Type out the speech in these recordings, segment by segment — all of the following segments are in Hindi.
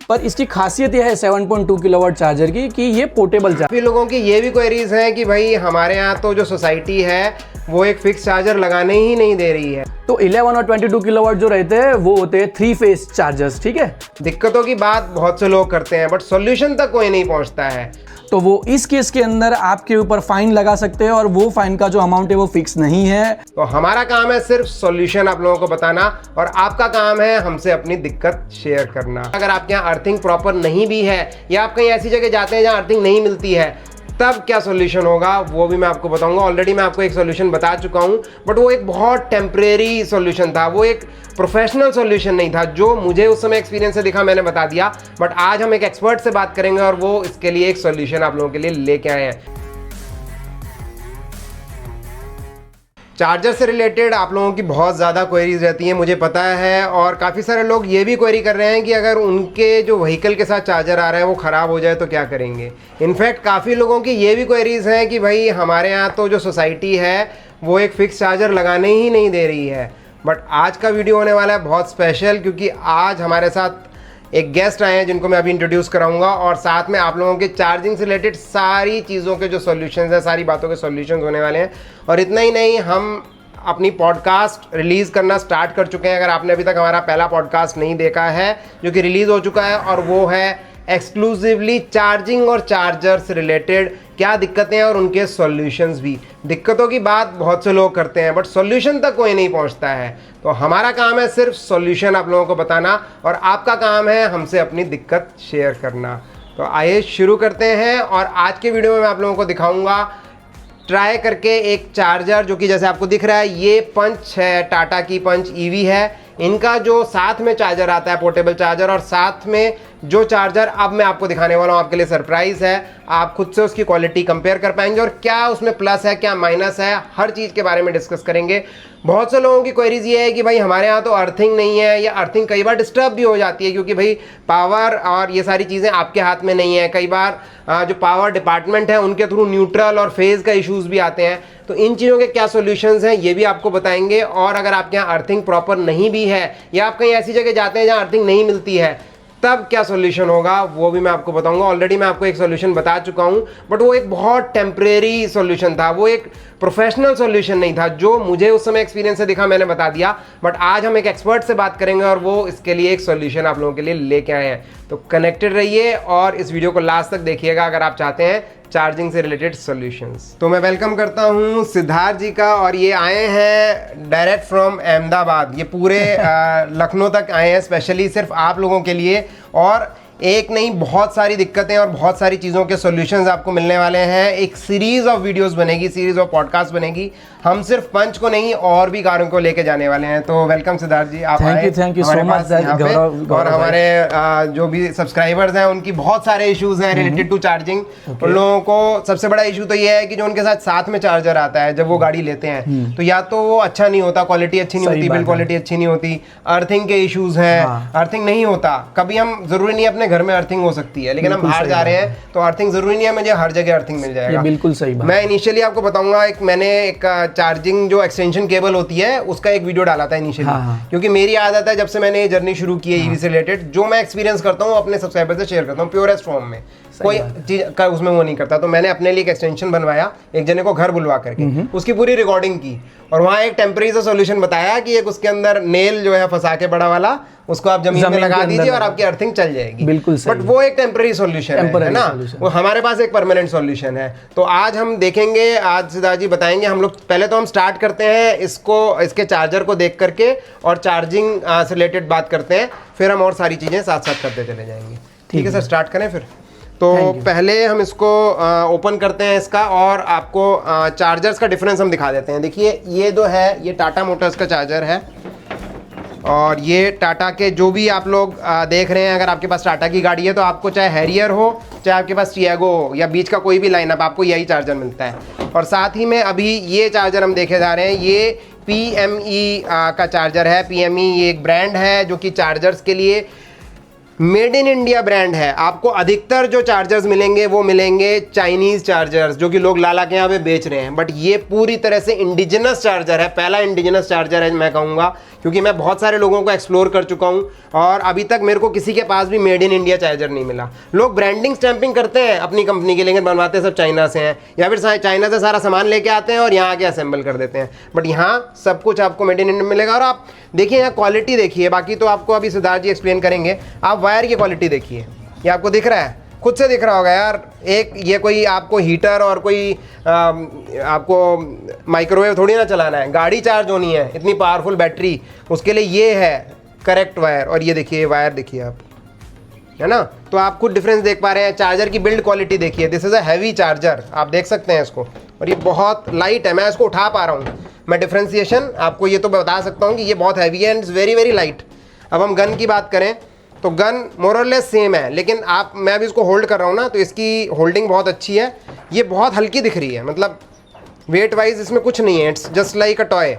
पर इसकी खासियत यह है 7.2 किलोवाट चार्जर की कि ये पोर्टेबल चार्जर। काफ़ी लोगों की ये भी क्वेरीज हैं कि भाई हमारे यहाँ तो जो सोसाइटी है वो एक फिक्स चार्जर लगाने ही नहीं दे रही है। तो 11 और 22 किलोवाट जो रहते हैं वो होते हैं 3 फेज चार्जर्स, ठीक है। दिक्कतों की बात बहुत से लोग करते हैं बट सॉल्यूशन तक कोई नहीं पहुंचता है। तो वो इस केस के अंदर आपके ऊपर फाइन लगा सकते हैं और वो फाइन का जो अमाउंट है वो फिक्स नहीं है। तो हमारा काम है सिर्फ सॉल्यूशन आप लोगों को बताना और आपका काम है हमसे अपनी दिक्कत शेयर करना। अगर आपके यहाँ अर्थिंग प्रॉपर नहीं भी है या आप कहीं ऐसी जगह जाते हैं जहाँ अर्थिंग नहीं मिलती है, तब क्या सॉल्यूशन होगा वो भी मैं आपको बताऊंगा। ऑलरेडी मैं आपको एक सॉल्यूशन बता चुका हूं बट वो एक बहुत टेम्परेरी सॉल्यूशन था, वो एक प्रोफेशनल सॉल्यूशन नहीं था। जो मुझे उस समय एक्सपीरियंस से दिखा मैंने बता दिया, बट आज हम एक एक्सपर्ट से बात करेंगे और वो इसके लिए एक सॉल्यूशन आप लोगों के लिए लेके आए हैं। चार्जर से रिलेटेड आप लोगों की बहुत ज़्यादा क्वेरीज रहती हैं, मुझे पता है, और काफ़ी सारे लोग ये भी क्वेरी कर रहे हैं कि अगर उनके जो व्हीकल के साथ चार्जर आ रहा है वो ख़राब हो जाए तो क्या करेंगे। इनफैक्ट काफ़ी लोगों की ये भी क्वेरीज हैं कि भाई हमारे यहाँ तो जो सोसाइटी है वो एक फ़िक्स चार्जर लगाने ही नहीं दे रही है। बट आज का वीडियो होने वाला है बहुत स्पेशल, क्योंकि आज हमारे साथ एक गेस्ट आए हैं जिनको मैं अभी इंट्रोड्यूस कराऊंगा और साथ में आप लोगों के चार्जिंग से रिलेटेड सारी चीज़ों के जो सॉल्यूशंस हैं, सारी बातों के सॉल्यूशंस होने वाले हैं। और इतना ही नहीं, हम अपनी पॉडकास्ट रिलीज़ करना स्टार्ट कर चुके हैं। अगर आपने अभी तक हमारा पहला पॉडकास्ट नहीं देखा है जो कि रिलीज़ हो चुका है, और वो है एक्सक्लूसिवली चार्जिंग और चार्जर से रिलेटेड क्या दिक्कतें हैं और उनके सॉल्यूशंस भी। दिक्कतों की बात बहुत से लोग करते हैं बट सॉल्यूशन तक कोई नहीं पहुंचता है। तो हमारा काम है सिर्फ सॉल्यूशन आप लोगों को बताना और आपका काम है हमसे अपनी दिक्कत शेयर करना। तो आइए शुरू करते हैं। और आज के वीडियो में मैं आप लोगों को दिखाऊंगा ट्राई करके एक चार्जर जो कि जैसे आपको दिख रहा है ये पंच है, टाटा की पंच ईवी है। इनका जो साथ में चार्जर आता है पोर्टेबल चार्जर, और साथ में जो चार्जर अब मैं आपको दिखाने वाला हूँ आपके लिए सरप्राइज है। आप खुद से उसकी क्वालिटी कंपेयर कर पाएंगे और क्या उसमें प्लस है क्या माइनस है, हर चीज़ के बारे में डिस्कस करेंगे। बहुत से लोगों की क्वेरीज ये है कि भाई हमारे यहाँ तो अर्थिंग नहीं है, या अर्थिंग कई बार डिस्टर्ब भी हो जाती है क्योंकि भाई पावर और ये सारी चीज़ें आपके हाथ में नहीं है। कई बार जो पावर डिपार्टमेंट है उनके थ्रू न्यूट्रल और फेज़ का इश्यूज़ भी आते हैं। तो इन चीज़ों के क्या सॉल्यूशंस हैं ये भी आपको बताएंगे। और अगर आपके यहाँ अर्थिंग प्रॉपर नहीं भी है या आप कहीं ऐसी जगह जाते हैं जहाँ अर्थिंग नहीं मिलती है, तब क्या सॉल्यूशन होगा वो भी मैं आपको बताऊंगा। ऑलरेडी मैं आपको एक सॉल्यूशन बता चुका हूं बट वो एक बहुत टेम्परेरी सॉल्यूशन था, वो एक प्रोफेशनल सॉल्यूशन नहीं था। जो मुझे उस समय एक्सपीरियंस से दिखा मैंने बता दिया, बट आज हम एक एक्सपर्ट से बात करेंगे और वो इसके लिए एक सॉल्यूशन आप लोगों के लिए लेके आए हैं। तो कनेक्टेड रहिए और इस वीडियो को लास्ट तक देखिएगा अगर आप चाहते हैं चार्जिंग से रिलेटेड सॉल्यूशंस। तो मैं वेलकम करता हूं सिद्धार्थ जी का, और ये आए हैं डायरेक्ट फ्रॉम अहमदाबाद। ये पूरे लखनऊ तक आए हैं स्पेशली सिर्फ आप लोगों के लिए। और एक नहीं, बहुत सारी दिक्कतें और बहुत सारी चीज़ों के सॉल्यूशंस आपको मिलने वाले हैं। एक सीरीज ऑफ वीडियोस बनेगी, सीरीज ऑफ पॉडकास्ट बनेगी। हम सिर्फ पंच को नहीं और भी कारों को लेके जाने वाले हैं। तो वेलकम सिद्धार्थ जी, आप आए। Thank you so much. और हमारे जो भी सब्सक्राइबर्स हैं उनकी बहुत सारे इश्यूज हैं रिलेटेड टू चार्जिंग। उन लोगों को सबसे बड़ा इशू तो ये है कि जो उनके साथ में चार्जर आता है जब वो गाड़ी लेते हैं, तो या तो वो अच्छा नहीं होता, क्वालिटी अच्छी नहीं होती, बिल्ड क्वालिटी अच्छी नहीं होती, अर्थिंग के इश्यूज हैं, अर्थिंग नहीं होता। कभी हम जरूरी नहीं अपने घर में अर्थिंग हो सकती है, लेकिन हम बाहर जा रहे हैं तो अर्थिंग जरूरी नहीं है मुझे हर जगह अर्थिंग मिल जाएगा। बिल्कुल सही बात। मैं इनिशियली आपको बताऊंगा, मैंने एक चार्जिंग जो एक्सटेंशन केबल होती है उसका एक वीडियो डाला था इनिशियली। क्योंकि मेरी आदत है जब से मैंने ये जर्नी शुरू की है ईवी से रिलेटेड, जो मैं एक्सपीरियंस करता हूँ अपने सब्सक्राइबर से शेयर करता हूँ प्योरेस्ट फॉर्म में, कोई चीज का उसमें वो नहीं करता। तो मैंने अपने लिए एक एक्सटेंशन बनवाया, एक जने को घर बुलवा करके उसकी पूरी रिकॉर्डिंग की, और वहाँ एक टेम्परेरी सा सॉल्यूशन बताया कि एक उसके अंदर नेल जो है फंसा के बड़ा वाला, उसको आप जमीन में लगा दीजिए और आपकी अर्थिंग चल जाएगी। बिल्कुल सही। बट वो एक टेम्परेरी सॉल्यूशन है ना, वो हमारे पास एक परमानेंट सॉल्यूशन है। तो आज हम देखेंगे, आज सिद्धार्थ जी बताएंगे। हम लोग पहले तो हम स्टार्ट करते हैं इसके चार्जर को देख करके और चार्जिंग से रिलेटेड बात करते हैं, फिर हम और सारी चीजें साथ साथ करते चले जाएंगे। ठीक है सर, स्टार्ट करें फिर। तो पहले हम इसको ओपन करते हैं इसका, और आपको चार्जर्स का डिफरेंस हम दिखा देते हैं। देखिए ये जो है ये टाटा मोटर्स का चार्जर है, और ये टाटा के जो भी आप लोग देख रहे हैं, अगर आपके पास टाटा की गाड़ी है तो आपको चाहे हैरियर हो, चाहे आपके पास टियागो हो, या बीच का कोई भी लाइनअप, आपको यही चार्जर मिलता है। और साथ ही में अभी ये चार्जर हम देखे जा रहे हैं, ये PME का चार्जर है। PME ये एक ब्रांड है जो कि चार्जर्स के लिए मेड इन इंडिया ब्रांड है। आपको अधिकतर जो चार्जर्स मिलेंगे वो मिलेंगे चाइनीज़ चार्जर्स, जो कि लोग लाला के यहाँ पे बेच रहे हैं, बट ये पूरी तरह से इंडिजिनस चार्जर है, पहला इंडिजिनस चार्जर है मैं कहूँगा, क्योंकि मैं बहुत सारे लोगों को एक्सप्लोर कर चुका हूँ और अभी तक मेरे को किसी के पास भी मेड इन इंडिया चार्जर नहीं मिला। लोग ब्रांडिंग स्टैंपिंग करते हैं अपनी कंपनी के, लेकिन बनवाते सब चाइना से हैं, या फिर चाइना से सारा सामान लेके आते हैं और यहाँ आके असेंबल कर देते हैं। बट यहाँ सब कुछ आपको मेड इन इंडिया मिलेगा। और आप देखिए यहाँ क्वालिटी देखिए, बाकी तो आपको अभी सिद्धार्थ जी एक्सप्लेन करेंगे। आप वायर की क्वालिटी देखिए, ये आपको दिख रहा है, खुद से दिख रहा होगा यार। एक ये कोई आपको हीटर और कोई आपको माइक्रोवेव थोड़ी ना चलाना है, गाड़ी चार्ज होनी है, इतनी पावरफुल बैटरी, उसके लिए ये है करेक्ट वायर। और ये देखिए वायर देखिए आप, है ना, तो आप खुद डिफरेंस देख पा रहे हैं। चार्जर की बिल्ड क्वालिटी देखिए, this is a heavy charger, आप देख सकते हैं इसको, और ये बहुत लाइट है, मैं इसको उठा पा रहा हूँ। मैं डिफ्रेंसिएशन आपको ये तो बता सकता हूँ कि ये बहुत हैवी है and it's very very light. अब हम गन की बात करें तो गन मोर और लेस सेम है, लेकिन मैं अभी इसको होल्ड कर रहा हूँ ना, तो इसकी होल्डिंग बहुत अच्छी है। ये बहुत हल्की दिख रही है, मतलब वेट वाइज इसमें कुछ नहीं है, it's just like a toy.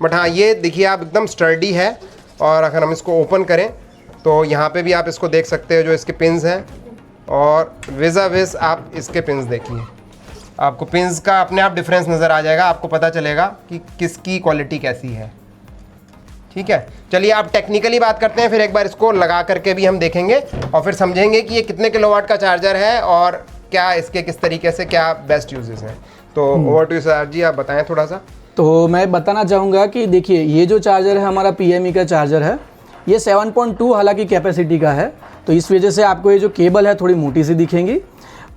But हाँ ये देखिए आप एकदम स्टर्डी है। और अगर हम इसको ओपन करें तो यहाँ पे भी आप इसको देख सकते हो, जो इसके पिन्स हैं, और विज़ा विज़ आप इसके पिन्स देखिए, आपको पिन्स का अपने आप डिफरेंस नज़र आ जाएगा, आपको पता चलेगा कि किसकी क्वालिटी कैसी है। ठीक है, चलिए आप टेक्निकली बात करते हैं, फिर एक बार इसको लगा करके भी हम देखेंगे और फिर समझेंगे कि ये कितने किलोवाट का चार्जर है और क्या इसके किस तरीके से क्या बेस्ट यूजेस हैं। तो ओवर टू सर जी, आप बताएं थोड़ा सा। तो मैं बताना चाहूँगा कि देखिए ये जो चार्जर है हमारा PME का चार्जर है, ये 7.2 हालांकि कैपेसिटी का है, तो इस वजह से आपको ये जो केबल है थोड़ी मोटी सी दिखेंगी,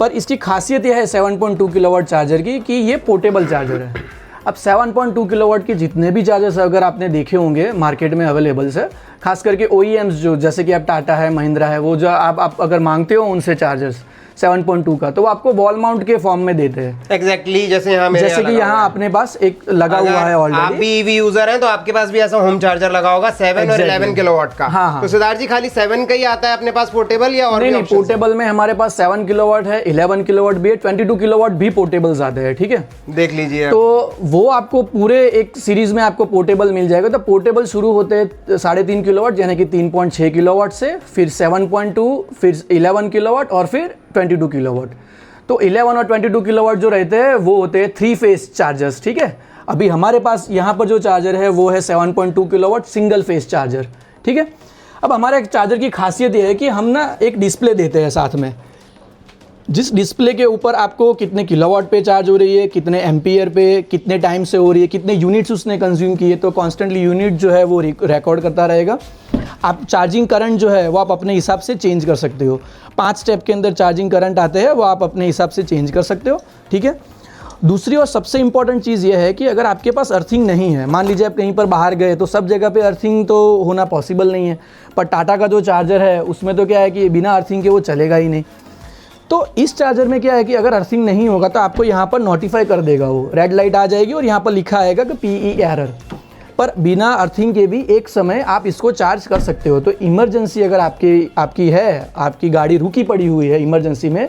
पर इसकी खासियत यह है 7.2 किलोवाट चार्जर की कि ये पोर्टेबल चार्जर है। अब 7.2 किलोवाट के जितने भी चार्जर्स अगर आपने देखे होंगे मार्केट में अवेलेबल्स है, खास करके OEMs जो जैसे कि आप टाटा है, महिंद्रा है, वो जो आप अगर मांगते हो उनसे चार्जर्स 7.2 का, तो वो आपको वॉल माउंट के फॉर्म में देते हैं। एग्जैक्टली जैसे यहाँ अपने पास एक लगा हुआ है ऑलरेडी। आप भी EV यूजर हैं तो आपके पास भी ऐसा होम चार्जर लगा होगा 7 और 11 किलोवाट का। हाँ। तो सिद्धार्थ जी खाली 7 का ही आता है अपने पास पोर्टेबल, या और नहीं, पोर्टेबल में हमारे पास 7 किलोवाट है, 11 किलोवाट भी है, 22 किलोवाट भी पोर्टेबल्स आते हैं। ठीक है, देख लीजिए। तो वो आपको पूरे एक सीरीज में आपको पोर्टेबल मिल जाएगा। तो पोर्टेबल शुरू होते हैं 3.5 किलोवाट यानी कि 3.6 किलोवाट से, फिर 7.2, फिर 11 किलोवाट और फिर 22 किलोवाट। तो 11 और 22 किलोवाट जो रहते हैं वो होते हैं 3 फेस चार्जर्स। ठीक है, अभी हमारे पास यहाँ पर जो चार्जर है वो है 7.2 किलोवाट सिंगल फेस चार्जर। ठीक है, अब हमारे चार्जर की खासियत ये है कि हम ना एक डिस्प्ले देते हैं साथ में, जिस डिस्प्ले के ऊपर आपको कितने किलोवाट पे चार्ज हो रही है, कितने एम्पियर पे, कितने टाइम से हो रही है, कितने यूनिट्स उसने कंज्यूम किए, तो कॉन्स्टेंटली यूनिट जो है वो रिकॉर्ड करता रहेगा। आप चार्जिंग करंट जो है वो आप अपने हिसाब से चेंज कर सकते हो। 5 स्टेप के अंदर चार्जिंग करंट आते हैं, वो आप अपने हिसाब से चेंज कर सकते हो। ठीक है, दूसरी और सबसे इंपॉर्टेंट चीज़ ये है कि अगर आपके पास अर्थिंग नहीं है, मान लीजिए आप कहीं पर बाहर गए, तो सब जगह पे अर्थिंग तो होना पॉसिबल नहीं है, पर टाटा का जो चार्जर है उसमें तो क्या है कि बिना अर्थिंग के वो चलेगा ही नहीं। तो इस चार्जर में क्या है कि अगर अर्थिंग नहीं होगा तो आपको यहाँ पर नोटिफाई कर देगा, वो रेड लाइट आ जाएगी और यहाँ पर लिखा आएगा कि PE एरर। पर बिना अर्थिंग के भी एक समय आप इसको चार्ज कर सकते हो। तो इमरजेंसी अगर आपकी है, आपकी गाड़ी रुकी पड़ी हुई है इमरजेंसी में,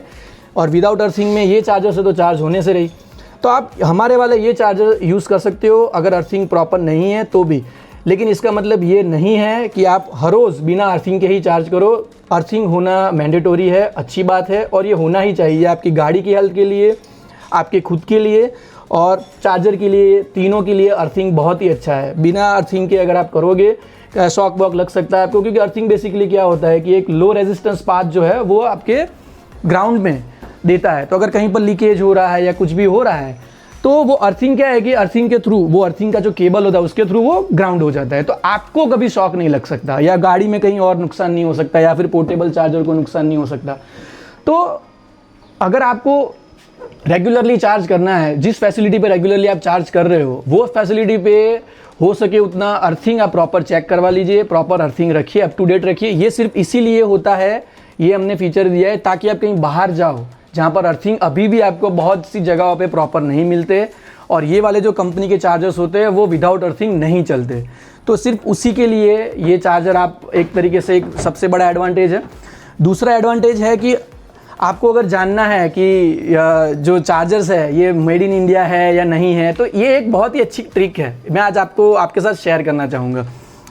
और विदाउट अर्थिंग में ये चार्जर से तो चार्ज होने से रही, तो आप हमारे वाले ये चार्जर यूज़ कर सकते हो अगर अर्थिंग प्रॉपर नहीं है तो भी। लेकिन इसका मतलब ये नहीं है कि आप हर रोज़ बिना अर्थिंग के ही चार्ज करो। अर्थिंग होना मैंडेटरी है, अच्छी बात है, और ये होना ही चाहिए आपकी गाड़ी की हेल्थ के लिए, आपके खुद के लिए और चार्जर के लिए, तीनों के लिए अर्थिंग बहुत ही अच्छा है। बिना अर्थिंग के अगर आप करोगे शॉक वॉक लग सकता है आपको, क्योंकि अर्थिंग बेसिकली क्या होता है कि एक लो रेजिस्टेंस पाथ जो है वो आपके ग्राउंड में देता है। तो अगर कहीं पर लीकेज हो रहा है या कुछ भी हो रहा है तो वो अर्थिंग क्या है कि अर्थिंग के थ्रू, वो अर्थिंग का जो केबल होता है उसके थ्रू वो ग्राउंड हो जाता है, तो आपको कभी शॉक नहीं लग सकता, या गाड़ी में कहीं और नुकसान नहीं हो सकता, या फिर पोर्टेबल चार्जर को नुकसान नहीं हो सकता। तो अगर आपको रेगुलरली चार्ज करना है, जिस फैसिलिटी पे रेगुलरली आप चार्ज कर रहे हो वो फैसिलिटी पे हो सके उतना अर्थिंग आप प्रॉपर चेक करवा लीजिए, प्रॉपर अर्थिंग रखिए, अप टू डेट रखिए। ये सिर्फ इसीलिए होता है, ये हमने फीचर दिया है ताकि आप कहीं बाहर जाओ जहाँ पर अर्थिंग अभी भी आपको बहुत सी जगहों पे प्रॉपर नहीं मिलते, और ये वाले जो कंपनी के चार्जर्स होते हैं वो विदाउट अर्थिंग नहीं चलते। तो सिर्फ उसी के लिए ये चार्जर आप एक तरीके से एक सबसे बड़ा एडवांटेज है। दूसरा एडवांटेज है कि आपको अगर जानना है कि जो चार्जर्स है ये मेड इन इंडिया है या नहीं है, तो ये एक बहुत ही अच्छी ट्रिक है, मैं आज आपके साथ शेयर करना चाहूँगा।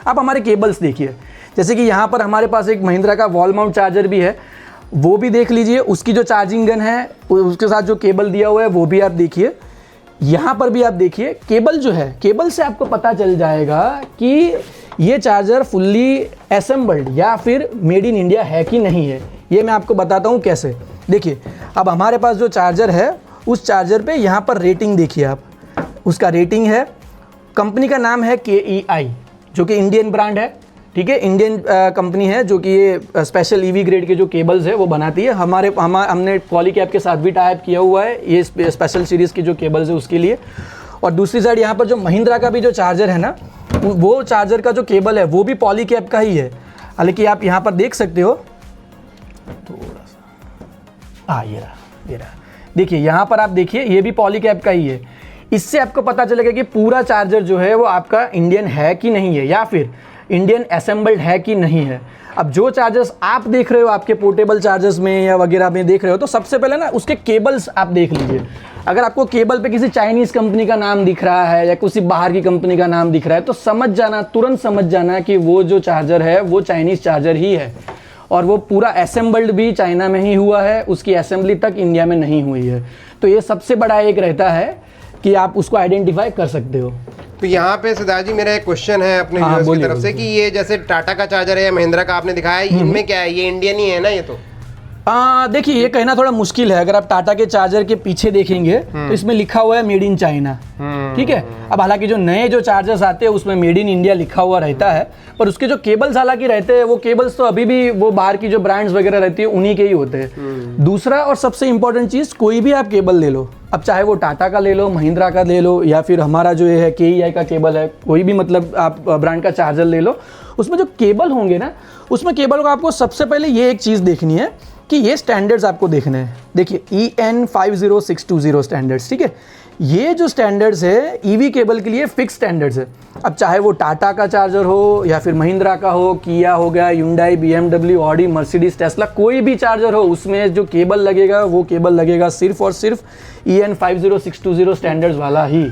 आप हमारे केबल्स देखिए, जैसे कि यहाँ पर हमारे पास एक महिंद्रा का वॉल माउंट चार्जर भी है, वो भी देख लीजिए। उसकी जो चार्जिंग गन है उसके साथ जो केबल दिया हुआ है वो भी आप देखिए। यहाँ पर भी आप देखिए केबल जो है, केबल से आपको पता चल जाएगा कि ये चार्जर फुल्ली असेंबल्ड या फिर मेड इन इंडिया है कि नहीं है। ये मैं आपको बताता हूँ कैसे। देखिए अब हमारे पास जो चार्जर है उस चार्जर पे यहाँ पर रेटिंग देखिए आप, उसका रेटिंग है, कंपनी का नाम है KEI जो कि इंडियन ब्रांड है, ठीक है, इंडियन कंपनी है जो कि ये स्पेशल EV ग्रेड के जो केबल्स है वो बनाती है। हमने पॉलीकैब के साथ भी टाई अप किया हुआ है ये स्पेशल सीरीज़ की जो केबल्स है उसके लिए। और दूसरी साइड यहाँ पर जो महिंद्रा का भी जो चार्जर है ना, वो चार्जर का जो केबल है वो भी पॉलीकैब का ही है। हालांकि आप यहाँ पर देख सकते हो थोड़ा सा, ये रहा देखिए, यहाँ पर आप देखिए ये भी पॉलीकैब का ही है। इससे आपको पता चलेगा कि पूरा चार्जर जो है वो आपका इंडियन है कि नहीं है या फिर इंडियन असेंबल्ड है कि नहीं है। अब जो चार्जर्स आप देख रहे हो आपके पोर्टेबल चार्जर्स में या वगैरह में देख रहे हो, तो सबसे पहले ना उसके केबल्स आप देख लीजिए। अगर आपको केबल पे किसी चाइनीज़ कंपनी का नाम दिख रहा है या किसी बाहर की कंपनी का नाम दिख रहा है तो समझ जाना, तुरंत समझ जाना कि वो जो चार्जर है वो चाइनीज़ चार्जर ही है और वो पूरा असेंबल्ड भी चाइना में ही हुआ है, उसकी असेंबली तक इंडिया में नहीं हुई है। तो ये सबसे बड़ा एक रहता है कि आप उसको आइडेंटिफाई कर सकते हो। तो यहाँ पे सिद्धार्थ जी मेरा एक क्वेश्चन है अपने व्यूअर्स की तरफ से कि ये जैसे टाटा का चार्जर है या महिंद्रा का आपने दिखाया है, इनमें क्या है, ये इंडियन ही है ना? ये तो देखिए ये कहना थोड़ा मुश्किल है। अगर आप टाटा के चार्जर के पीछे देखेंगे तो इसमें लिखा हुआ है मेड इन चाइना, ठीक है। अब हालांकि जो नए जो चार्जर्स आते हैं उसमें मेड इन इंडिया लिखा हुआ रहता है, पर उसके जो केबल्स हालांकि रहते हैं वो केबल्स तो अभी भी वो बाहर की जो ब्रांड्स वगैरह रहती है उन्हीं के ही होते हैं। दूसरा और सबसे इंपॉर्टेंट चीज़, कोई भी आप केबल ले लो, अब चाहे वो टाटा का ले लो, महिंद्रा का ले लो या फिर हमारा जो है KEI का केबल है, कोई भी मतलब आप ब्रांड का चार्जर ले लो, उसमें जो केबल होंगे ना, उसमें केबल को आपको सबसे पहले ये एक चीज़ देखनी है कि ये स्टैंडर्ड्स आपको देखने हैं। देखिए EN 50620 स्टैंडर्ड्स, ठीक है। ये जो स्टैंडर्ड्स है EV केबल के लिए फिक्स स्टैंडर्ड्स है। अब चाहे वो टाटा का चार्जर हो या फिर महिंद्रा का हो, किया हो गया, Hyundai, BMW, Audi, Mercedes, Tesla, कोई भी चार्जर हो उसमें जो केबल लगेगा वो केबल लगेगा सिर्फ और सिर्फ EN 50620 स्टैंडर्ड्स वाला ही,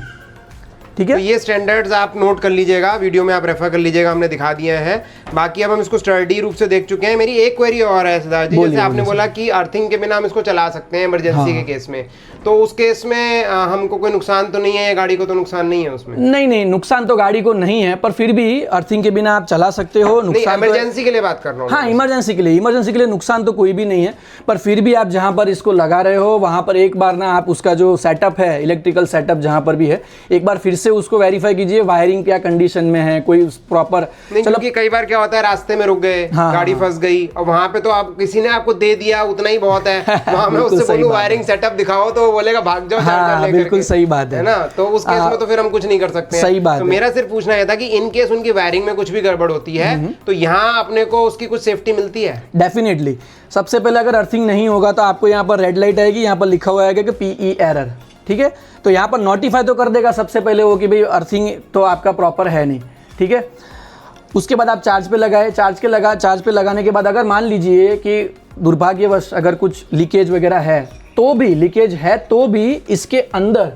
ठीक है। तो ये स्टैंडर्ड्स आप नोट कर लीजिएगा, वीडियो में आप रेफर कर लीजिएगा, हमने दिखा दिया है। बाकी अब हम इसको स्टडी रूप से देख चुके हैं। मेरी एक क्वेरी और है सिद्धार्थ जी, जैसे आपने बोला कि अर्थिंग के बिना हम इसको चला सकते हैं इमरजेंसी के केस में, तो उस केस में हमको कोई नुकसान तो नहीं है या गाड़ी को तो नुकसान नहीं है उसमें? नहीं, नुकसान तो गाड़ी को नहीं है, पर फिर भी अर्थिंग के बिना आप चला सकते हो। नुकसान इमरजेंसी के लिए बात कर रहा हूँ। हाँ, इमरजेंसी के लिए नुकसान तो कोई भी नहीं है, पर फिर भी आप जहाँ पर इसको लगा रहे हो वहाँ पर एक बार ना आप उसका जो सेटअप है, इलेक्ट्रिकल सेटअप जहाँ पर भी है, एक बार फिर से उसको वेरीफाई कीजिए वायरिंग क्या कंडीशन में है, कोई प्रॉपर। क्योंकि कई बार क्या होता है रास्ते में रुक गए, गाड़ी फंस गई और वहाँ पे तो आप किसी ने आपको दे दिया उतना ही बहुत है, वहाँ मैं उससे बोलूं वायरिंग सेटअप दिखाओ तो बोलेगा भाग जाओ। हाँ, बिल्कुल सही बात है ना, तो उस केस में तो फिर हम कुछ नहीं कर सकते। सही बात है। मेरा सिर्फ पूछना यह था कि इन केस उनकी वायरिंग में कुछ भी गड़बड़ होती है तो यहाँ अपने को उसकी कुछ सेफ्टी मिलती है? डेफिनेटली। सबसे पहले अगर अर्थिंग नहीं होगा तो आपको यहाँ पर रेड लाइट आएगी, यहाँ पर लिखा हुआ आएगा कि PE एरर, ठीक है। तो यहाँ पर नोटिफाई तो कर देगा सबसे पहले वो कि भाई अर्थिंग तो आपका प्रॉपर है नहीं, ठीक है। उसके बाद आप चार्ज पे लगाए, चार्ज पे लगाने के बाद अगर मान लीजिए कि दुर्भाग्यवश अगर कुछ लीकेज वगैरह है तो भी इसके अंदर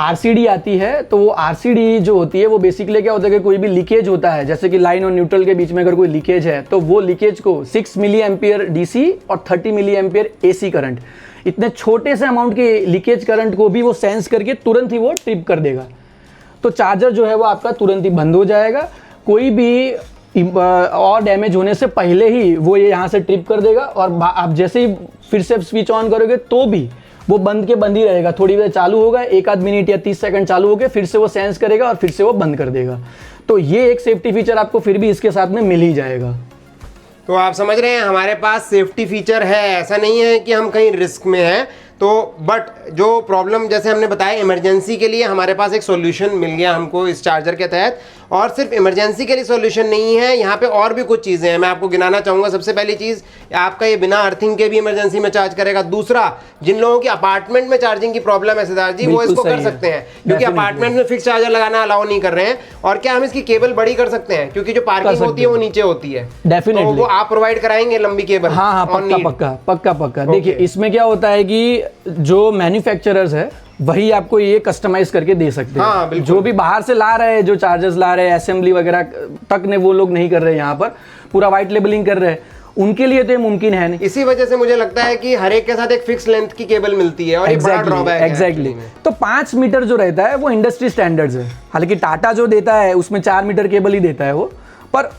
RCD आती है। तो वो RCD जो होती है वो बेसिकली क्या होता है कि कोई भी लीकेज होता है, जैसे कि लाइन और न्यूट्रल के बीच में अगर कोई लीकेज है तो वो लीकेज को 6 मिली एम्पियर DC और 30 मिली एम्पियर AC करंट, इतने छोटे से अमाउंट के लीकेज करंट को भी वो सेंस करके तुरंत ही वो ट्रिप कर देगा। तो चार्जर जो है वो आपका तुरंत ही बंद हो जाएगा, कोई भी और डैमेज होने से पहले ही वो ये यहाँ से ट्रिप कर देगा। और आप जैसे ही फिर से स्विच ऑन करोगे तो भी वो बंद ही रहेगा। थोड़ी देर चालू होगा, 1-आध मिनट या 30 सेकंड चालू होकर फिर से वो सेंस करेगा और फिर से वो बंद कर देगा। तो ये एक सेफ्टी फीचर आपको फिर भी इसके साथ में मिल ही जाएगा। तो आप समझ रहे हैं हमारे पास सेफ्टी फीचर है, ऐसा नहीं है कि हम कहीं रिस्क में हैं। तो बट जो प्रॉब्लम जैसे हमने बताया इमरजेंसी के लिए हमारे पास एक सॉल्यूशन मिल गया हमको इस चार्जर के तहत। और सिर्फ इमरजेंसी के लिए सॉल्यूशन नहीं है, यहाँ पे और भी कुछ चीज़ें हैं, मैं आपको गिनाना चाहूँगा। सबसे पहली चीज़, आपका ये बिना अर्थिंग के भी इमरजेंसी में चार्ज करेगा। दूसरा, जिन लोगों की अपार्टमेंट में चार्जिंग की प्रॉब्लम है सिद्धार्थ जी, वो इसको कर सकते हैं, क्योंकि अपार्टमेंट में फिक्स चार्जर लगाना अलाउ नहीं कर रहे हैं। और क्या हम इसकी केबल बड़ी कर सकते हैं, क्योंकि जो पार्किंग होती है वो नीचे होती है, डेफिनेटली वो आप प्रोवाइड कराएंगे लंबी केबल? हाँ, पक्का। देखिए इसमें क्या होता है कि जो मैन्युफैक्चरर्स है वही आपको ये कस्टमाइज करके दे सकते हैं। हाँ, जो भी बाहर से ला रहे हैं, जो चार्जर्स ला रहे हैं, असेंबली वगैरह तक ने वो लोग नहीं कर रहे हैं यहाँ पर। पूरा वाइट लेबलिंग कर रहे हैं, उनके लिए तो ये मुमकिन है नहीं। इसी वजह से मुझे लगता है कि हर एक के साथ एक फिक्स लेंथ की केबल मिलती है और ये बड़ा ड्रॉबैक है। एग्जैक्टली। तो 5 मीटर जो रहता है वो इंडस्ट्री स्टैंडर्ड्स है, हालांकि टाटा जो देता है उसमें 4 मीटर केबल ही देता है वो, पर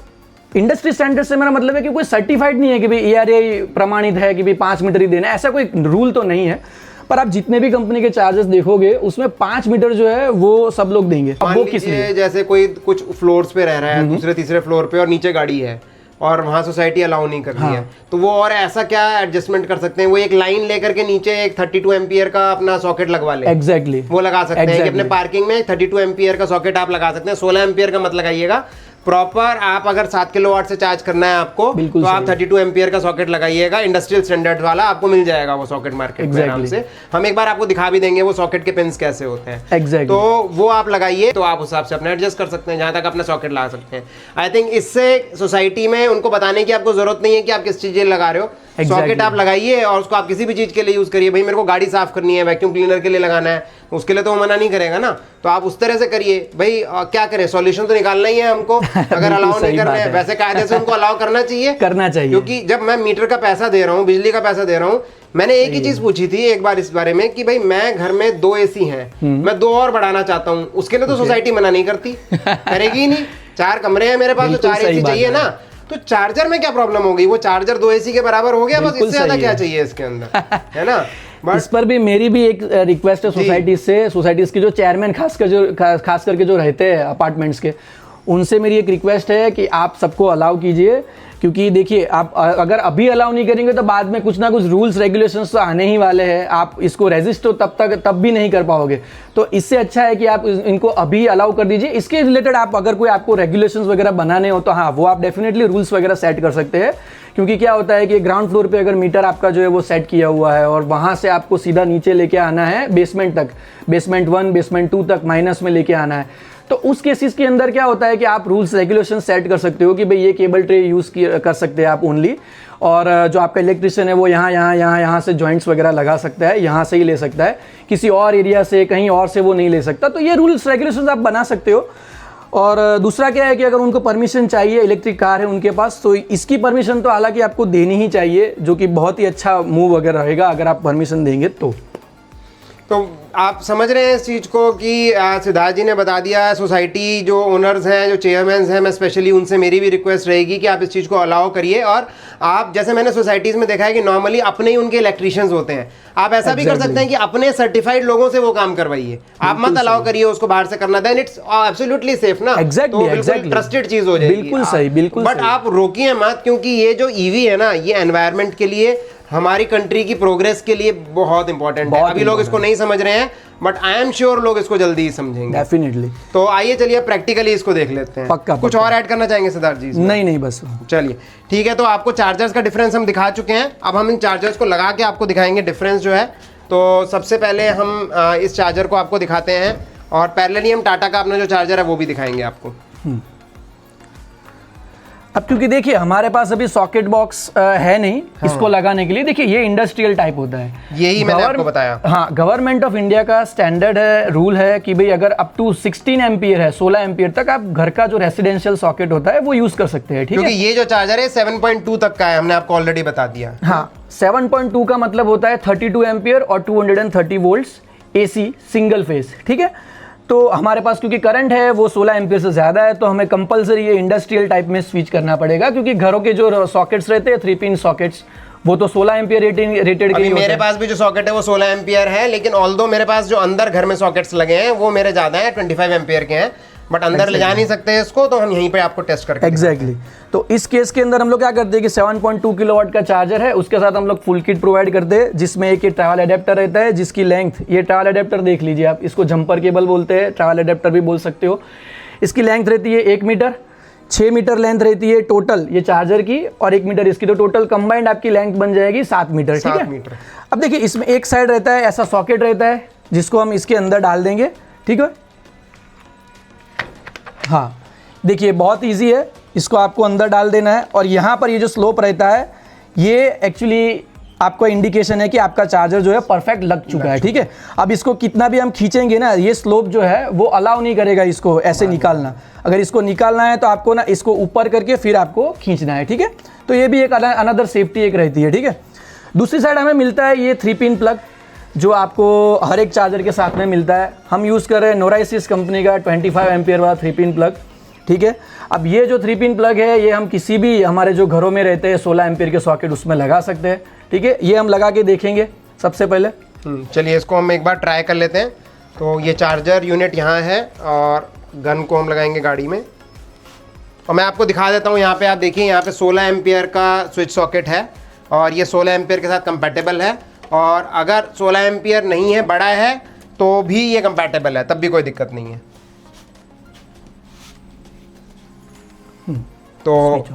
इंडस्ट्री स्टैंडर्ड से मेरा मतलब है कि कोई सर्टिफाइड नहीं है कि भाई ARAI प्रमाणित है कि भाई 5 मीटर ही देना है, ऐसा कोई रूल तो नहीं है। पर आप जितने भी कंपनी के चार्जेस देखोगे उसमें 5 मीटर जो है वो सब लोग देंगे। अब वो किस लिए? जैसे कोई कुछ फ्लोर्स पे रह रहा है, दूसरे तीसरे फ्लोर पे और नीचे गाड़ी है और वहाँ सोसाइटी अलाउ नहीं कर रही है, तो वो और ऐसा क्या एडजस्टमेंट कर सकते हैं? वो एक लाइन लेकर के नीचे एक 32 एम्पियर का अपना सॉकेट लगवा ले। एग्जैक्टली वो लगा सकते हैं कि अपने पार्किंग में 32 एम्पियर का सॉकेट आप लगा सकते हैं। 16 एम्पियर का मत लगाइएगा, प्रॉपर आप अगर 7 किलोवाट से चार्ज करना है आपको तो आप 32 एम्पियर का सॉकेट लगाइएगा, इंडस्ट्रियल स्टैंडर्ड वाला, आपको मिल जाएगा वो सॉकेट मार्केट में आराम से। हम एक बार आपको दिखा भी देंगे वो सॉकेट के पिन्स कैसे होते हैं। तो वो आप लगाइए, तो आप उस हिसाब से अपना एडजस्ट कर सकते हैं जहां तक अपना सॉकेट लगा सकते हैं। आई थिंक इससे सोसाइटी में उनको बताने की आपको जरूरत नहीं है कि आप किस चीज लगा रहे हो। सॉकेट आप लगाइए और उसको आप किसी भी चीज के लिए यूज करिए। भाई मेरे को गाड़ी साफ करनी है, वैक्यूम क्लीनर के लिए लगाना है, उसके लिए तो वो मना नहीं करेगा ना, तो आप उस तरह से करिए। भाई क्या करें, सॉल्यूशन तो निकालना ही है हमको। अगर अलाउ नहीं कर रहे हैं, वैसे कायदे से उनको अलाउ करना चाहिए, क्योंकि जब मैं मीटर का पैसा दे रहा हूँ, बिजली का पैसा दे रहा हूँ, मैंने एक ही चीज पूछी थी एक बार इस बारे में कि भाई मैं घर में 2 AC हैं, मैं 2 और बढ़ाना चाहता हूँ, उसके लिए तो सोसाइटी मना नहीं करती, करेगी नहीं। 4 कमरे हैं मेरे पास, तो 4 AC चाहिए ना, तो चार्जर में क्या प्रॉब्लम हो गई? वो चार्जर 2 AC के बराबर हो गया, बस इससे ज्यादा क्या चाहिए इसके अंदर, है ना। इस पर भी मेरी भी एक रिक्वेस्ट है सोसाइटीज के जो चेयरमैन खास करके जो रहते हैं अपार्टमेंट्स के, उनसे मेरी एक रिक्वेस्ट है कि आप सबको अलाउ कीजिए, क्योंकि देखिए आप अगर अभी अलाउ नहीं करेंगे तो बाद में कुछ ना कुछ रूल्स रेगुलेशंस तो आने ही वाले हैं, आप इसको रेजिस्ट तो तब भी नहीं कर पाओगे। तो इससे अच्छा है कि आप इनको अभी अलाउ कर दीजिए। इसके रिलेटेड आप अगर कोई आपको रेगुलेशंस वगैरह बनाने हो तो हाँ, वो आप डेफिनेटली रूल्स वगैरह सेट कर सकते हैं, क्योंकि क्या होता है कि ग्राउंड फ्लोर पे अगर मीटर आपका जो है वो सेट किया हुआ है और वहाँ से आपको सीधा नीचे लेके आना है बेसमेंट तक, बेसमेंट 1 बेसमेंट 2 तक माइनस में लेके आना है, तो उस केसेस के अंदर क्या होता है कि आप रूल्स रेगुलेशन सेट कर सकते हो कि भाई ये केबल ट्रे यूज़ कर सकते हैं आप ओनली, और जो आपका इलेक्ट्रिशियन है वो यहाँ से जॉइंट्स वगैरह लगा सकता है, यहाँ से ही ले सकता है, किसी और एरिया से कहीं और से वो नहीं ले सकता। तो ये रूल्स रेगुलेशन आप बना सकते हो। और दूसरा क्या है कि अगर उनको परमिशन चाहिए, इलेक्ट्रिक कार है उनके पास, तो इसकी परमिशन तो हालांकि आपको देनी ही चाहिए, जो कि बहुत ही अच्छा मूव अगर रहेगा अगर आप परमिशन देंगे तो आप समझ रहे हैं इस चीज़ को कि सिद्धार्थ जी ने बता दिया। सोसाइटी जो ओनर्स हैं, जो चेयरमैन हैं, मैं स्पेशली उनसे मेरी भी रिक्वेस्ट रहेगी कि आप इस चीज़ को अलाउ करिए। और आप जैसे मैंने सोसाइटीज़ में देखा है कि नॉर्मली अपने ही उनके इलेक्ट्रिशियंस होते हैं, आप ऐसा भी कर सकते हैं कि अपने सर्टिफाइड लोगों से वो काम करवाइए, आप मत अलाउ करिए उसको बाहर से करना, देन इट्स एब्सोल्युटली सेफ ना। एग्जैक्टली ट्रस्टेड चीज़ हो जाएगी। बिल्कुल सही, बिल्कुल। बट आप रोकिए मत, क्योंकि ये जो ईवी है ना, ये एनवायरनमेंट के लिए, हमारी कंट्री की प्रोग्रेस के लिए बहुत इंपॉर्टेंट है। अभी लोग इसको नहीं समझ रहे हैं, बट आई एम श्योर लोग इसको जल्दी ही समझेंगे डेफिनेटली। तो आइए चलिए प्रैक्टिकली इसको देख लेते हैं। पक्का कुछ और ऐड करना चाहेंगे सिद्धार्थ जी? नहीं बस चलिए ठीक है। तो आपको चार्जर्स का डिफरेंस हम दिखा चुके हैं, अब हम इन चार्जर्स को लगा के आपको दिखाएंगे डिफरेंस जो है। तो सबसे पहले हम इस चार्जर को आपको दिखाते हैं और पैरेलली हम टाटा का अपना जो चार्जर है वो भी दिखाएंगे आपको। अब क्योंकि देखिए हमारे पास अभी सॉकेट बॉक्स है नहीं इसको लगाने के लिए। देखिए ये इंडस्ट्रियल टाइप होता है, यही मैंने आपको बताया। हाँ, गवर्नमेंट ऑफ इंडिया का स्टैंडर्ड है, रूल है कि भाई अगर अप टू 16 एम्पियर है, 16 एम्पियर तक आप घर का जो रेसिडेंशियल सॉकेट होता है वो यूज कर सकते हैं। ठीक है, क्योंकि ये जो चार्जर है 7.2 तक का है, हमने आपको ऑलरेडी बता दिया। हाँ, 7.2 का मतलब होता है 32 एम्पियर और 230 वोल्ट्स AC सिंगल फेज। ठीक है, तो हमारे पास क्योंकि करंट है वो 16 एम्पियर से ज़्यादा है, तो हमें कंपलसरी ये इंडस्ट्रियल टाइप में स्विच करना पड़ेगा, क्योंकि घरों के जो सॉकेट्स रहते हैं 3 पिन सॉकेट्स, वो तो 16 एम्पियर रेटेड के। मेरे पास भी जो सॉकेट है वो 16 एम्पियर है, लेकिन ऑल्दो मेरे पास जो अंदर घर में सॉकेट्स लगे हैं वो मेरे ज़्यादा हैं, 25 एम्पियर के हैं, बट अंदर ले जा नहीं सकते इसको, तो हम यहीं पे आपको टेस्ट करके एग्जैक्टली। तो इस केस के अंदर हम लोग क्या करते हैं कि 7.2 किलोवाट का चार्जर है, उसके साथ हम लोग फुल किट प्रोवाइड करते हैं, जिसमें एक ये ट्रैवल अडेप्टर रहता है, जिसकी लेंथ, ये ट्रैवल अडेप्टर देख लीजिए आप, इसको जंपर केबल बोलते हैं, ट्रैवल अडेप्टर भी बोल सकते हो। इसकी लेंथ रहती है 1 मीटर, 6 मीटर लेंथ रहती है टोटल ये चार्जर की, और 1 मीटर इसकी, तो टोटल कंबाइंड आपकी लेंथ बन जाएगी 7 मीटर। ठीक है, अब देखिए इसमें एक साइड रहता है ऐसा सॉकेट रहता है जिसको हम इसके अंदर डाल देंगे। ठीक है, हाँ देखिए बहुत इजी है, इसको आपको अंदर डाल देना है, और यहाँ पर ये जो स्लोप रहता है ये एक्चुअली आपका इंडिकेशन है कि आपका चार्जर जो है परफेक्ट लग चुका है, ठीक है। अब इसको कितना भी हम खींचेंगे ना, ये स्लोप जो है वो अलाउ नहीं करेगा इसको ऐसे निकालना। अगर इसको निकालना है तो आपको ना इसको ऊपर करके फिर आपको खींचना है, ठीक है। तो ये भी एक अनदर सेफ्टी एक रहती है, ठीक है। दूसरी साइड हमें मिलता है ये 3 पिन प्लग, जो आपको हर एक चार्जर के साथ में मिलता है। हम यूज़ कर रहे हैं नोराइसिस कंपनी का 25 एम्पियर वाला 3 पिन प्लग, ठीक है। अब ये जो 3 पिन प्लग है ये हम किसी भी हमारे जो घरों में रहते हैं 16 एम्पियर के सॉकेट उसमें लगा सकते हैं, ठीक है। ये हम लगा के देखेंगे सबसे पहले। चलिए इसको हम एक बार ट्राई कर लेते हैं। तो ये चार्जर यूनिट यहाँ है और गन को हम लगाएंगे गाड़ी में, और मैं आपको दिखा देता हूँ। यहाँ पे आप देखिए, यहाँ पे 16 एम्पियर का स्विच सॉकेट है और ये 16 एम्पियर के साथ कंपैटिबल है। और अगर 16 एम्पियर नहीं है, बड़ा है, तो भी ये कंपैटिबल है, तब भी कोई दिक्कत नहीं है। तो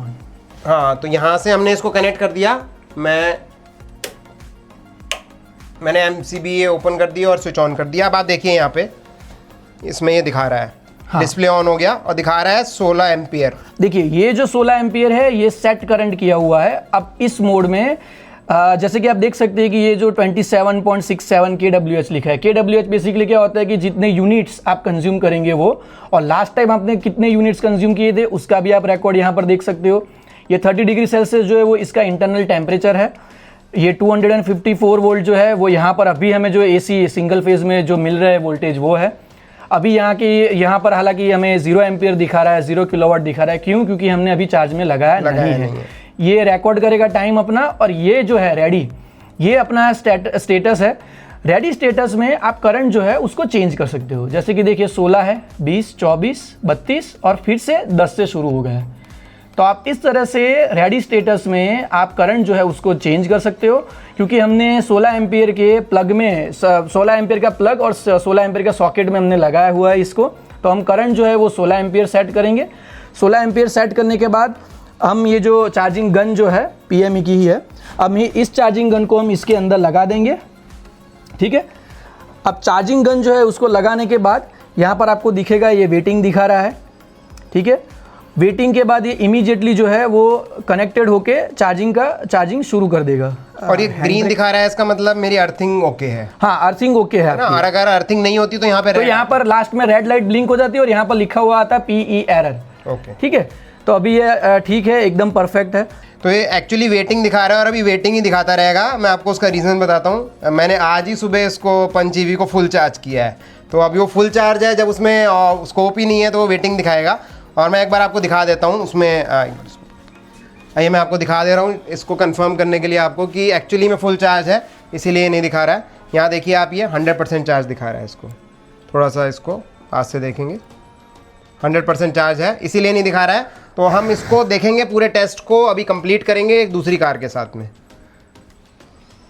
हाँ, तो यहाँ से हमने इसको कनेक्ट कर दिया। मैंने MCB ओपन कर दिया और स्विच ऑन कर दिया। अब आप देखिए यहाँ पे इसमें ये दिखा रहा है, हाँ। डिस्प्ले ऑन हो गया और दिखा रहा है 16 एम्पियर। देखिए ये जो 16 एम्पियर है ये सेट करंट किया हुआ है। अब इस मोड में जैसे कि आप देख सकते हैं कि ये जो 27.67 kWh लिखा है। kWh बेसिकली क्या होता है कि जितने यूनिट्स आप कंज्यूम करेंगे वो, और लास्ट टाइम आपने कितने यूनिट्स कंज्यूम किए थे उसका भी आप रिकॉर्ड यहाँ पर देख सकते हो। ये 30 डिग्री सेल्सियस जो है वो इसका इंटरनल टेम्परेचर है। ये 254 वोल्ट जो है वो यहाँ पर अभी हमें जो AC सिंगल फेज में जो मिल रहा है वोल्टेज वो है। अभी यहाँ पर हालांकि हमें 0 एम्पियर दिखा रहा है, 0 किलोवाट दिखा रहा है। क्यों? क्योंकि हमने अभी चार्ज में लगाया नहीं है। ये रिकॉर्ड करेगा टाइम अपना। और ये जो है रेडी, ये अपना स्टेटस है। रेडी स्टेटस में आप करंट जो है उसको चेंज कर सकते हो। जैसे कि देखिए 16 है, 20, 24, 32 और फिर से 10 से शुरू हो गया है। तो आप इस तरह से रेडी स्टेटस में आप करंट जो है उसको चेंज कर सकते हो। क्योंकि हमने 16 एम्पियर के प्लग में 16 एम्पियर का प्लग और 16 एम्पियर का सॉकेट में हमने लगाया हुआ है इसको। तो हम करंट जो है वो 16 एम्पियर सेट करेंगे। 16 एम्पियर सेट करने के बाद हम ये जो चार्जिंग गन जो है PME की ही है, अब इस चार्जिंग गन को हम इसके अंदर लगा देंगे, ठीक है। अब चार्जिंग गन जो है उसको लगाने के बाद यहाँ पर आपको दिखेगा ये वेटिंग दिखा रहा है, ठीक है। वेटिंग के बाद ये इमीडिएटली जो है वो कनेक्टेड होके चार्जिंग शुरू कर देगा। और ये ग्रीन दिखा रहा है, इसका मतलब मेरी अर्थिंग ओके है। हाँ, अर्थिंग ओके है ना। और अगर अर्थिंग नहीं होती तो यहाँ पर लास्ट में रेड लाइट ब्लिंक हो जाती है और यहाँ पर लिखा हुआ आता है PE एरर, ओके, ठीक है। तो अभी ये ठीक है, एकदम परफेक्ट है। तो ये एक्चुअली वेटिंग दिखा रहा है और अभी वेटिंग ही दिखाता रहेगा। मैं आपको उसका रीज़न बताता हूँ। मैंने आज ही सुबह इसको 5 GB को फुल चार्ज किया है, तो अभी वो फुल चार्ज है। जब उसमें स्कोप ही नहीं है तो वो वेटिंग दिखाएगा। और मैं एक बार आपको दिखा देता हूँ उसमें, आइए मैं आपको दिखा दे रहा हूँ इसको कंफर्म करने के लिए आपको कि एक्चुअली में फुल चार्ज है, इसीलिए नहीं दिखा रहा है। यहाँ देखिए आप, ये 100% चार्ज दिखा रहा है। इसको थोड़ा सा इसको पास से देखेंगे, 100% चार्ज है, इसीलिए नहीं दिखा रहा है। तो हम इसको देखेंगे, पूरे टेस्ट को अभी कंप्लीट करेंगे एक दूसरी कार के साथ में।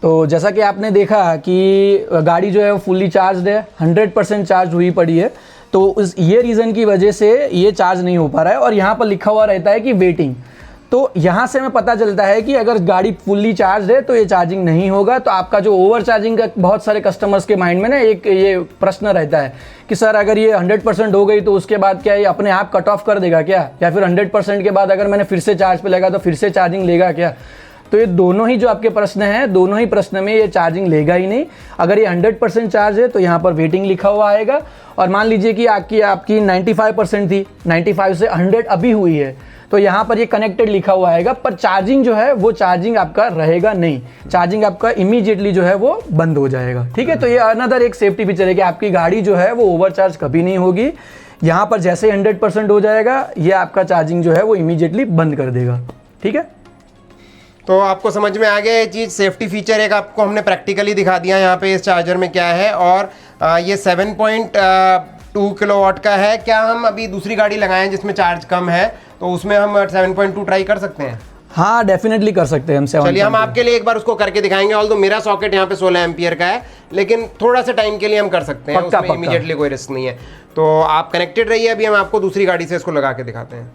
तो जैसा कि आपने देखा कि गाड़ी जो है वो फुल्ली चार्ज है, 100% चार्ज हुई पड़ी है। तो ये रीज़न की वजह से ये चार्ज नहीं हो पा रहा है। और यहाँ पर लिखा हुआ रहता है कि वेटिंग। तो यहाँ से हमें पता चलता है कि अगर गाड़ी फुल्ली चार्ज है तो ये चार्जिंग नहीं होगा। तो आपका जो ओवर चार्जिंग का बहुत सारे कस्टमर्स के माइंड में ना एक ये प्रश्न रहता है कि सर अगर ये 100% हो गई तो उसके बाद क्या ये अपने आप कट ऑफ कर देगा क्या, या फिर 100% के बाद अगर मैंने फिर से चार्ज पे लगा तो फिर से चार्जिंग लेगा क्या। तो ये दोनों ही जो आपके प्रश्न हैं, दोनों ही प्रश्न में ये चार्जिंग लेगा ही नहीं। अगर ये 100% चार्ज है तो यहाँ पर वेटिंग लिखा हुआ आएगा। और मान लीजिए कि आपकी 95% थी, 95 से 100 अभी हुई है, तो यहाँ पर ये कनेक्टेड लिखा हुआ आएगा। पर चार्जिंग जो है वो चार्जिंग आपका रहेगा नहीं, चार्जिंग आपका इमीडिएटली जो है वो बंद हो जाएगा, ठीक है। तो ये अनदर एक सेफ्टी फीचर है कि आपकी गाड़ी जो है वो ओवरचार्ज कभी नहीं होगी। यहाँ पर जैसे 100% हो जाएगा ये आपका चार्जिंग जो है वो इमीडिएटली बंद कर देगा, ठीक है। तो आपको समझ में आ गया ये चीज़, सेफ्टी फीचर एक आपको हमने प्रैक्टिकली दिखा दिया यहाँ पे इस चार्जर में क्या है। और ये 7.2 किलोवाट का है। क्या हम अभी दूसरी गाड़ी लगाएं जिसमें चार्ज कम है तो उसमें हम 7.2 ट्राई कर सकते हैं? हाँ, डेफिनेटली कर सकते हैं हम। चलिए हम आपके लिए एक बार उसको करके दिखाएंगे। ऑल्दो मेरा सॉकेट यहाँ पे 16 एम्पियर का है, लेकिन थोड़ा सा टाइम के लिए हम कर सकते हैं, उसमें इमीडिएटली कोई रिस्क नहीं है। तो आप कनेक्टेड रहिए, अभी हम आपको दूसरी गाड़ी से इसको लगा के दिखाते हैं।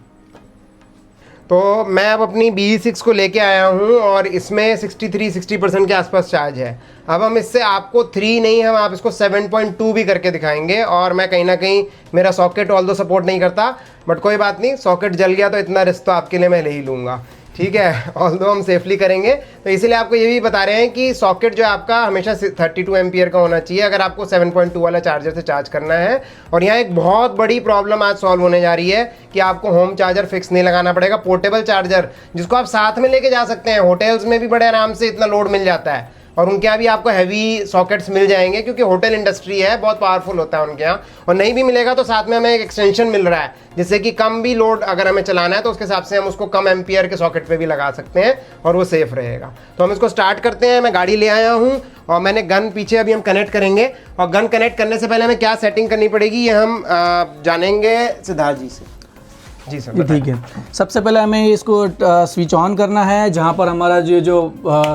तो मैं अब अपनी BE6 को लेके आया हूँ और इसमें 60% के आसपास चार्ज है। अब हम इससे आपको 3 नहीं, हम आप इसको 7.2 भी करके दिखाएंगे। और मैं कहीं ना कहीं, मेरा सॉकेट ऑल्दो सपोर्ट नहीं करता, बट कोई बात नहीं, सॉकेट जल गया तो इतना रिस्क तो आपके लिए मैं ले ही लूँगा। ठीक है, ऑल्दो हम सेफली करेंगे। तो इसीलिए आपको ये भी बता रहे हैं कि सॉकेट जो है आपका हमेशा 32 एम्पियर का होना चाहिए अगर आपको 7.2 वाला चार्जर से चार्ज करना है। और यहाँ एक बहुत बड़ी प्रॉब्लम आज सॉल्व होने जा रही है कि आपको होम चार्जर फिक्स नहीं लगाना पड़ेगा, पोर्टेबल चार्जर जिसको आप साथ में लेके जा सकते हैं। होटल्स में भी बड़े आराम से इतना लोड मिल जाता है और उनके यहाँ भी आपको हैवी सॉकेट्स मिल जाएंगे क्योंकि होटल इंडस्ट्री है, बहुत पावरफुल होता है उनके यहाँ। और नहीं भी मिलेगा तो साथ में हमें एक एक्सटेंशन मिल रहा है जिससे कि कम भी लोड अगर हमें चलाना है तो उसके हिसाब से हम उसको कम एम्पियर के सॉकेट पे भी लगा सकते हैं और वो सेफ रहेगा। तो हम इसको स्टार्ट करते हैं। मैं गाड़ी ले आया हूँ और मैंने गन पीछे अभी हम कनेक्ट करेंगे और गन कनेक्ट करने से पहले हमें क्या सेटिंग करनी पड़ेगी ये हम जानेंगे सिद्धार्थ जी से। जी सर, ठीक है। सबसे पहले हमें इसको स्विच ऑन करना है जहाँ पर हमारा जो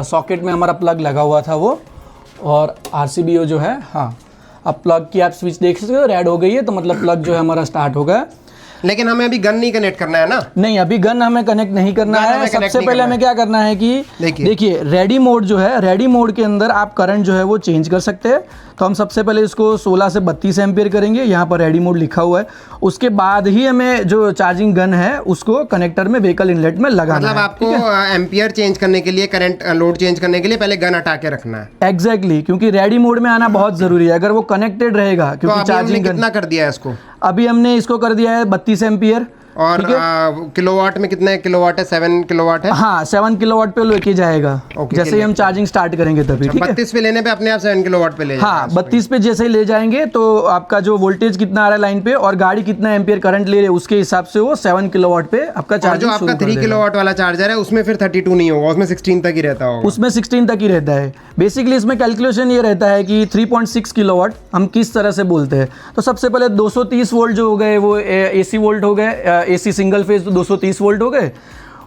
सॉकेट में हमारा प्लग लगा हुआ था वो, और RCBO जो है, हाँ अब प्लग की आप स्विच देख सकते हो, रेड हो गई है तो मतलब प्लग जो है हमारा स्टार्ट हो गया। लेकिन हमें अभी गन नहीं कनेक्ट करना है ना? नहीं, अभी गन हमें कनेक्ट नहीं करना है। सबसे पहले हमें क्या करना है कि देखिए रेडी मोड जो है, रेडी मोड के अंदर आप करंट जो है वो चेंज कर सकते हैं। तो हम सबसे पहले इसको 16 से 32 एम्पियर करेंगे, यहाँ पर रेडी मोड लिखा हुआ है। उसके बाद ही हमें जो चार्जिंग गन है उसको कनेक्टर में व्हीकल इनलेट में लगाना मतलब है। आपको एम्पियर चेंज करने के लिए, करंट लोड चेंज करने के लिए पहले गन हटा के रखना है। एग्जैक्टली, क्योंकि रेडी मोड में आना बहुत जरूरी है। अगर वो कनेक्टेड रहेगा, क्योंकि तो चार्जिंग कितना कर दिया है इसको? अभी हमने इसको कर दिया है 32 एम्पियर। और किलोवाट में कितने किलोवाट है? 7 किलोवाट है। हाँ, 7 किलोवाट पे लेके जाएगा जैसे ही हम चार्जिंग स्टार्ट करेंगे तभी। ठीक है, 32 पे लेने पे अपने आप 7 किलोवाट पे ले जाएगा। हाँ, 32 पे जैसे ही ले जाएंगे तो आपका जो वोल्टेज कितना आ रहा है लाइन पे और गाड़ी कितना एम्पियर करंट ले रही है उसके हिसाब से वो 7 किलोवाट पे आपका चार्जिंग। जो आपका 3 किलोवाट वाला चार्जर है उसमें फिर 32 नहीं होगा, उसमें 16 तक ही रहता होगा। उसमें 16 तक ही रहता है। बेसिकली इसमें कैलकुलेशन ये रहता है कि 3.6 किलोवाट हम किस तरह से बोलते हैं। तो सबसे पहले 230 वोल्ट जो हो गए वो AC वोल्ट हो गए, AC सिंगल फेज तो 230 वोल्ट हो गए।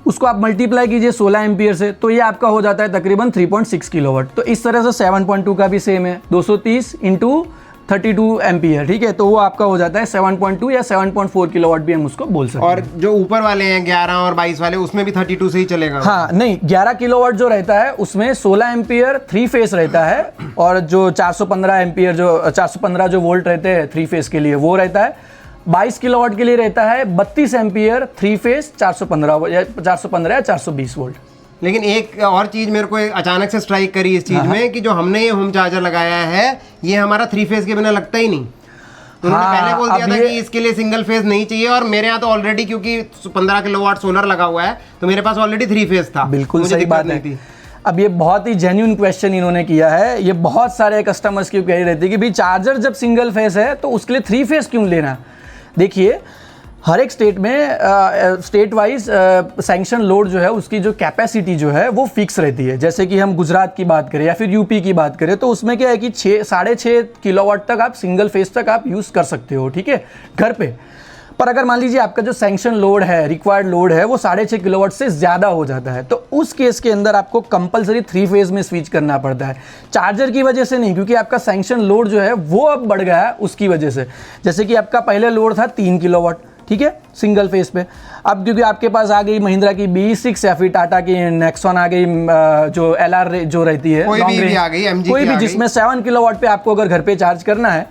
उसको आप मल्टीप्लाई कीजिए 16 एम्पियर से तो ये आपका हो जाता है तकरीबन 3.6 किलोवाट। तो इस तरह से 7.2 का भी सेम है, 230 इंटू 32 एम्पियर। ठीक है, तो वो आपका हो जाता है 7.2 या 7.4 किलोवाट भी हम उसको बोल सकते हैं। और जो ऊपर वाले हैं 11 और 22 वाले उसमें भी 32 से ही चलेगा? हाँ, नहीं, 11 किलोवाट जो रहता है उसमें 16 एम्पियर 3 फेस रहता है और जो 415 एम्पियर जो 415 जो वोल्ट रहते हैं 3 फेस के लिए वो रहता है। 22 किलोवाट के लिए रहता है 32 एम्पियर 3 फेस 415 या 420 वोल्ट। लेकिन एक और चीज मेरे को अचानक से स्ट्राइक करी इस चीज में कि जो हमने ये होम चार्जर लगाया है ये हमारा 3 फेज के बिना लगता ही नहीं। तो उन्होंने पहले बोल दिया था कि इसके लिए सिंगल फेज नहीं चाहिए और मेरे यहाँ तो ऑलरेडी क्योंकि 15 किलोवाट सोलर लगा हुआ है तो मेरे पास ऑलरेडी 3 फेज था। बिल्कुल सही बात है। अब ये बहुत ही जेन्युइन क्वेश्चन इन्होंने किया है। ये बहुत सारे कस्टमर्स की कही रहती है कि भाई चार्जर जब सिंगल फेज है तो उसके लिए 3 फेज क्यों लेना। देखिए, हर एक स्टेट में स्टेट वाइज सैंक्शन लोड जो है उसकी जो कैपेसिटी जो है वो फिक्स रहती है। जैसे कि हम गुजरात की बात करें या फिर यूपी की बात करें तो उसमें क्या है कि 6.5 किलोवाट तक आप सिंगल फेज तक आप यूज़ कर सकते हो, ठीक है, घर पे। पर अगर मान लीजिए आपका जो सैंक्शन लोड है, रिक्वायर्ड लोड है वो 6.5 किलोवाट से ज़्यादा हो जाता है तो उस केस के अंदर आपको कंपलसरी 3 फेज में स्विच करना पड़ता है। चार्जर की वजह से नहीं, क्योंकि आपका सैंक्शन लोड जो है वो अब बढ़ गया है उसकी वजह से। जैसे कि आपका पहले लोड था 3 किलोवाट, ठीक है, सिंगल फेज पे। अब क्योंकि आपके पास आ गई महिंद्रा की BE6 या फिर टाटा की नेक्सॉन आ गई, जो LR जो रहती है कोई भी आ गई, MG कोई भी जिसमें 7 किलोवाट पे आपको अगर घर पे चार्ज करना है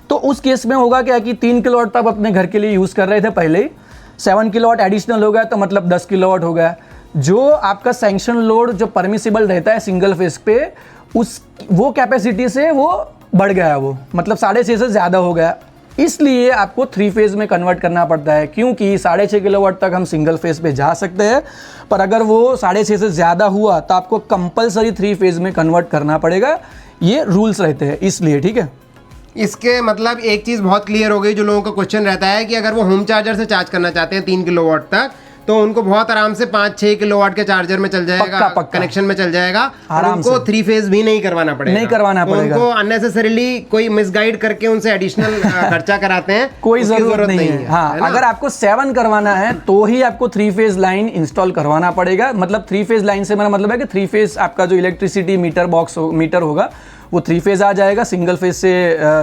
तो उस केस में होगा क्या कि 3 किलोवाट तक अपने घर के लिए यूज़ कर रहे थे पहले ही, 7 किलोवाट एडिशनल हो गया तो मतलब 10 किलोवाट हो गया। जो आपका सैंक्शन लोड जो परमिसिबल रहता है सिंगल फेज पे वो कैपेसिटी से वो बढ़ गया, वो मतलब 6.5 से ज़्यादा हो गया। इसलिए आपको 3 फेज में कन्वर्ट करना पड़ता है, क्योंकि 6.5 किलोवाट तक हम सिंगल फेज पे जा सकते हैं पर अगर वो 6.5 से ज़्यादा हुआ तो आपको कंपलसरी 3 फेज में कन्वर्ट करना पड़ेगा। ये रूल्स रहते हैं इसलिए, ठीक है। इसके मतलब एक चीज़ बहुत क्लियर हो गई, जो लोगों का क्वेश्चन रहता है कि अगर वो होम चार्जर से चार्ज करना चाहते हैं 3 किलोवाट तक तो उनको बहुत आराम से 5-6 किलोवाट के चार्जर में चल जाएगा, कनेक्शन में चल जाएगा और उनको 3 फेज भी नहीं करवाना पड़ेगा। उनको अननेसेसरीली कोई मिसगाइड करके उनसे एडिशनल खर्चा कराते हैं, कोई जरूरत नहीं है। हाँ, अगर आपको 7 करवाना है तो ही आपको 3 फेज लाइन इंस्टॉल करवाना पड़ेगा। मतलब 3 फेज लाइन से मेरा मतलब है कि 3 फेज आपका जो इलेक्ट्रिसिटी मीटर होगा वो 3 फेज आ जाएगा, सिंगल फेज से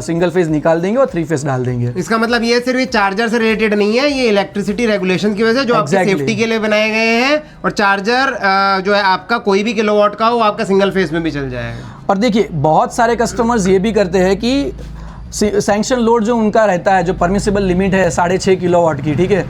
सिंगल फेज निकाल देंगे और 3 फेज डाल देंगे। इसका मतलब ये सिर्फ चार्जर से रिलेटेड नहीं है, ये इलेक्ट्रिसिटी रेगुलेशन की वजह से जो आपकी सेफ्टी के लिए बनाए गए हैं। और चार्जर जो है आपका कोई भी किलोवाट का हो आपका सिंगल फेज में भी चल जाएगा। और देखिए, बहुत सारे कस्टमर्स ये भी करते हैं कि सैंक्शन लोड जो उनका रहता है, जो परमिसिबल लिमिट है 6.5 किलोवाट की, ठीक है,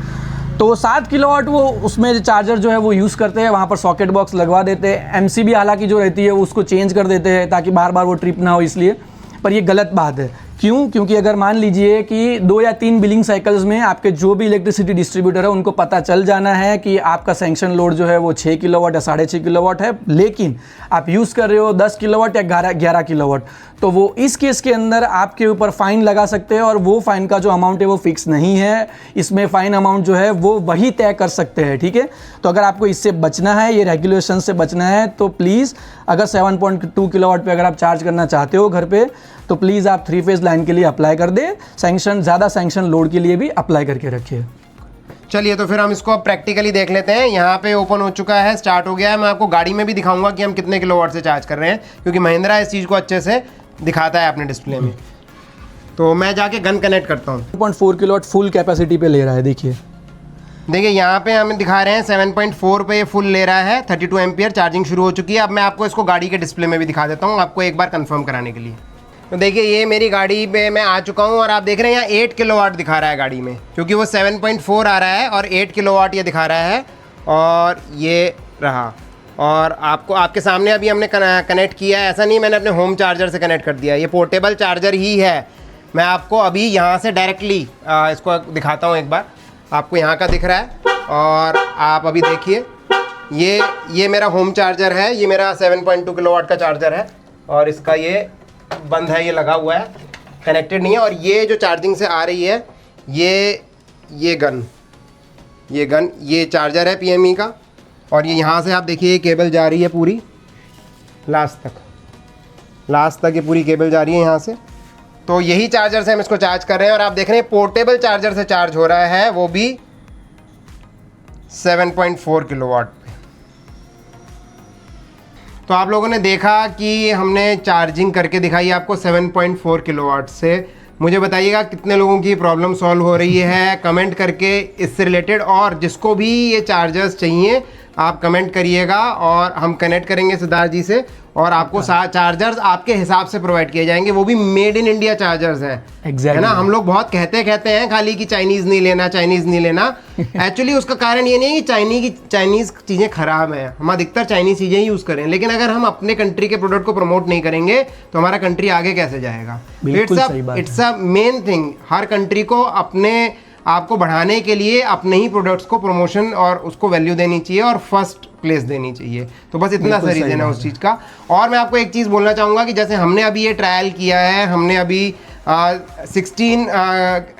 तो 7 किलोवाट वो उसमें चार्जर जो है वो यूज़ करते हैं, वहाँ पर सॉकेट बॉक्स लगवा देते हैं। एमसीबी हालांकि जो रहती है वो उसको चेंज कर देते हैं ताकि बार बार वो ट्रिप ना हो इसलिए, पर ये गलत बात है। क्यों? क्योंकि अगर मान लीजिए कि 2 या 3 बिलिंग साइकिल्स में आपके जो भी इलेक्ट्रिसिटी डिस्ट्रीब्यूटर है उनको पता चल जाना है कि आपका सैंक्शन लोड जो है वो 6 किलोवाट या 6.5 किलोवाट है, लेकिन आप यूज़ कर रहे हो 10 किलोवाट या 11 किलोवाट, तो वो इस केस के अंदर आपके ऊपर फ़ाइन लगा सकते हैं और वो फ़ाइन का जो अमाउंट है वो फिक्स नहीं है। इसमें फ़ाइन अमाउंट जो है वो वही तय कर सकते हैं, ठीक है। तो अगर आपको इससे बचना है, ये रेगुलेशन से बचना है, तो प्लीज़ अगर 7.2 किलोवाट पे अगर आप चार्ज करना चाहते हो घर पे, तो प्लीज़ आप 3 फेज़ लाइन के लिए अप्लाई कर दें। ज़्यादा सैंक्शन लोड के लिए भी अप्लाई करके रखिए। चलिए तो फिर हम इसको अब प्रैक्टिकली देख लेते हैं। यहाँ पे ओपन हो चुका है, स्टार्ट हो गया है। मैं आपको गाड़ी में भी दिखाऊंगा कि हम कितने किलोवाट से चार्ज कर रहे हैं, क्योंकि महिंद्रा इस चीज़ को अच्छे से दिखाता है अपने डिस्प्ले में। तो मैं जाके गन कनेक्ट करता हूँ। 2.4 किलोवाट फुल कैपेसिटी पे ले रहा है, देखिए यहाँ पे हमें दिखा रहे हैं 7.4 पे ये फुल ले रहा है। 32 एम्पियर चार्जिंग शुरू हो चुकी है। अब मैं आपको इसको गाड़ी के डिस्प्ले में भी दिखा देता हूँ, आपको एक बार कंफर्म कराने के लिए। तो देखिए ये मेरी गाड़ी पे मैं आ चुका हूँ और आप देख रहे हैं यहाँ 8 किलोवाट दिखा रहा है गाड़ी में, क्योंकि वो 7.4 आ रहा है और 8 किलोवाट ये दिखा रहा है। और ये रहा, और आपको आपके सामने अभी हमने कनेक्ट किया है। ऐसा नहीं मैंने अपने होम चार्जर से कनेक्ट कर दिया, ये पोर्टेबल चार्जर ही है। मैं आपको अभी यहाँ से डायरेक्टली इसको दिखाता हूँ एक बार। आपको यहाँ का दिख रहा है और आप अभी देखिए ये मेरा होम चार्जर है, ये मेरा 7.2 किलोवाट का चार्जर है और इसका ये बंद है, ये लगा हुआ है, कनेक्टेड नहीं है। और ये जो चार्जिंग से आ रही है ये गन ये चार्जर है PME का। और ये यहाँ से आप देखिए ये केबल जा रही है पूरी लास्ट तक ये पूरी केबल जा रही है यहाँ से। तो यही चार्जर से हम इसको चार्ज कर रहे हैं और आप देख रहे हैं पोर्टेबल चार्जर से चार्ज हो रहा है, वो भी 7.4 किलोवाट पे। तो आप लोगों ने देखा कि हमने चार्जिंग करके दिखाई आपको 7.4 किलोवाट से। मुझे बताइएगा कितने लोगों की प्रॉब्लम सॉल्व हो रही है कमेंट करके इससे रिलेटेड। और जिसको भी ये चार्जर्स चाहिए आप कमेंट करिएगा और हम कनेक्ट करेंगे सिद्धार्थ जी से और आपको चार्जर्स आपके हिसाब से प्रोवाइड किए जाएंगे, वो भी मेड इन इंडिया चार्जर्स हैं। Exactly. है ना, हम लोग बहुत कहते हैं खाली कि चाइनीज़ नहीं लेना। एक्चुअली उसका कारण ये नहीं है कि चाइनीज़ चीज़ें ख़राब हैं, हम अधिकतर चाइनीज़ चीज़ें ही यूज़ करें, लेकिन अगर हम अपने कंट्री के प्रोडक्ट को प्रमोट नहीं करेंगे तो हमारा कंट्री आगे कैसे जाएगा। It's a main thing, her country को अपने आपको बढ़ाने के लिए अपने ही प्रोडक्ट्स को प्रमोशन और उसको वैल्यू देनी चाहिए और फर्स्ट प्लेस देनी चाहिए। तो बस इतना सा रीज़न है उस चीज़ का। और मैं आपको एक चीज़ बोलना चाहूँगा कि जैसे हमने अभी ये ट्रायल किया है, हमने अभी 16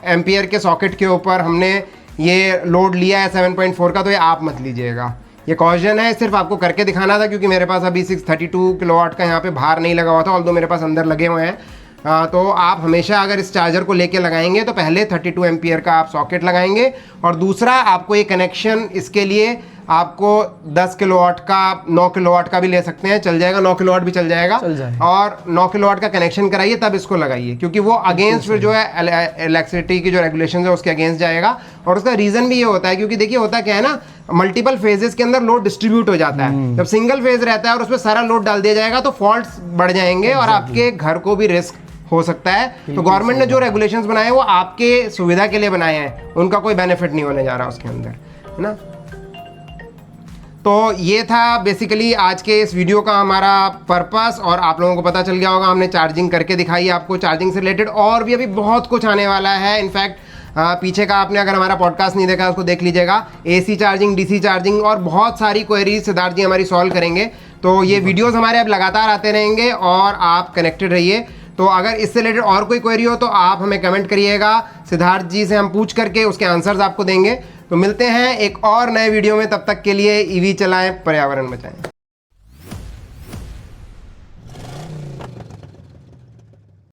एम्पियर के सॉकेट के ऊपर हमने ये लोड लिया है 7.4 का, तो ये आप मत लीजिएगा, ये कॉशन है, सिर्फ आपको करके दिखाना था। क्योंकि मेरे पास अभी 632 किलोवाट का यहाँ पे बाहर नहीं लगा हुआ था, ऑल्दो मेरे पास अंदर लगे हुए हैं। तो आप हमेशा अगर इस चार्जर को लेके लगाएंगे तो पहले 32 एम्पियर का आप सॉकेट लगाएंगे और दूसरा आपको ये कनेक्शन इसके लिए आपको 10 किलोवाट का 9 किलोवाट का भी ले सकते हैं, चल जाएगा, 9 किलोवाट भी चल जाएगा। और 9 किलोवाट का कनेक्शन कराइए तब इसको लगाइए, क्योंकि वो अगेंस्ट फिर जो है इलेक्ट्रिसिटी की जो रेगुलेशन है उसके अगेंस्ट जाएगा। और उसका रीज़न भी ये होता है क्योंकि देखिए होता क्या है ना, मल्टीपल फेजेस के अंदर लोड डिस्ट्रीब्यूट हो जाता है। जब सिंगल फेज रहता है और उसमें सारा लोड डाल दिया जाएगा तो फॉल्ट्स बढ़ जाएंगे और आपके घर को भी रिस्क हो सकता है। तो गवर्नमेंट ने जो रेगुलेशंस बनाए हैं वो आपके सुविधा के लिए बनाए हैं, उनका कोई बेनिफिट नहीं होने जा रहा उसके अंदर, है ना। तो ये था बेसिकली आज के इस वीडियो का हमारा पर्पस और आप लोगों को पता चल गया होगा, हमने चार्जिंग करके दिखाई आपको। चार्जिंग से रिलेटेड और भी अभी बहुत कुछ आने वाला है। इनफैक्ट पीछे का आपने अगर हमारा पॉडकास्ट नहीं देखा उसको देख लीजिएगा। AC चार्जिंग, DC चार्जिंग और बहुत सारी क्वेरीज सिद्धार्थ जी हमारी सॉल्व करेंगे। तो ये वीडियोज़ हमारे अब लगातार आते रहेंगे और आप कनेक्टेड रहिए। तो अगर इससे रिलेटेड और कोई क्वेरी हो तो आप हमें कमेंट करिएगा, सिद्धार्थ जी से हम पूछ करके उसके आंसर्स आपको देंगे। तो मिलते हैं एक और नए वीडियो में, तब तक के लिए EV चलाएं, पर्यावरण बचाएं।